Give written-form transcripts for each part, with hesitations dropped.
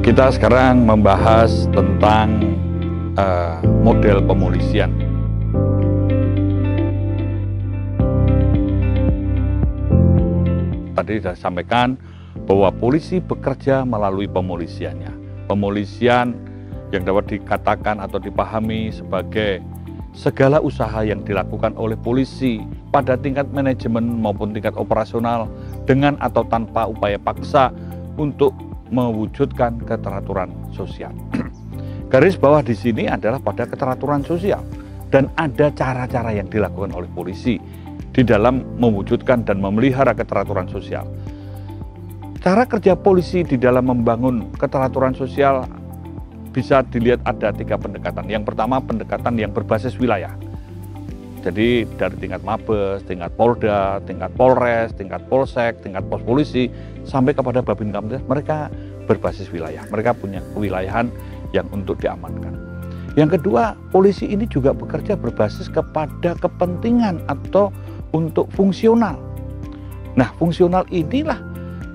Kita sekarang membahas tentang model pemolisian. Tadi sudah sampaikan bahwa polisi bekerja melalui pemolisiannya. Pemolisian yang dapat dikatakan atau dipahami sebagai segala usaha yang dilakukan oleh polisi pada tingkat manajemen maupun tingkat operasional dengan atau tanpa upaya paksa untuk mewujudkan keteraturan sosial. Garis bawah di sini adalah pada keteraturan sosial, dan ada cara-cara yang dilakukan oleh polisi di dalam mewujudkan dan memelihara keteraturan sosial. Cara kerja polisi di dalam membangun keteraturan sosial bisa dilihat ada 3 pendekatan. Yang pertama, pendekatan yang berbasis wilayah. Jadi dari tingkat Mabes, tingkat Polda, tingkat Polres, tingkat Polsek, tingkat pos polisi, sampai kepada Babin Kamtibmas, mereka berbasis wilayah. Mereka punya kewilayahan yang untuk diamankan. Yang kedua, polisi ini juga bekerja berbasis kepada kepentingan atau untuk fungsional. Nah, fungsional inilah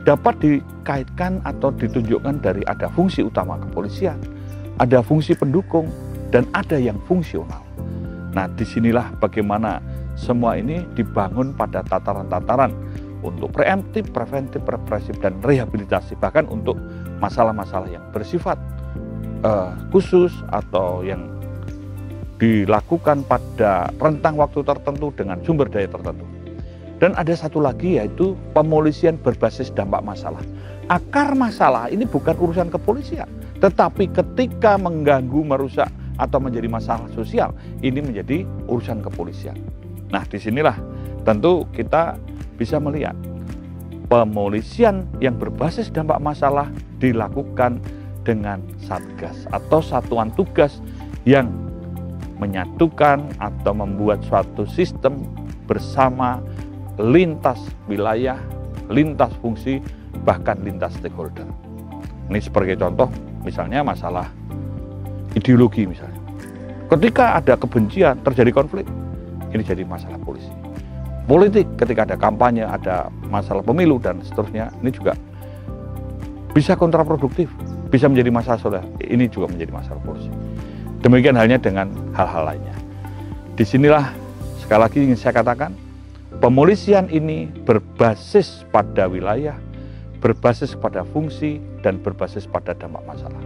dapat dikaitkan atau ditunjukkan dari ada fungsi utama kepolisian, ada fungsi pendukung, dan ada yang fungsional. Nah, disinilah bagaimana semua ini dibangun pada tataran-tataran untuk preemptif, preventif, represif, dan rehabilitasi, bahkan untuk masalah-masalah yang bersifat khusus atau yang dilakukan pada rentang waktu tertentu dengan sumber daya tertentu. Dan ada satu lagi, yaitu pemolisian berbasis dampak masalah. Akar masalah ini bukan urusan kepolisian, tetapi ketika mengganggu, merusak, atau menjadi masalah sosial, ini menjadi urusan kepolisian. Nah, disinilah tentu kita bisa melihat pemolisian yang berbasis dampak masalah dilakukan dengan satgas atau satuan tugas yang menyatukan atau membuat suatu sistem bersama lintas wilayah, lintas fungsi, bahkan lintas stakeholder. Ini sebagai contoh, misalnya masalah ideologi misalnya. Ketika ada kebencian, terjadi konflik, ini jadi masalah polisi. Politik, ketika ada kampanye, ada masalah pemilu, dan seterusnya, ini juga bisa kontraproduktif, bisa menjadi masalah sosial. Ini juga menjadi masalah polisi. Demikian halnya dengan hal-hal lainnya. Disinilah sekali lagi ingin saya katakan, pemolisian ini berbasis pada wilayah, berbasis pada fungsi, dan berbasis pada dampak masalah.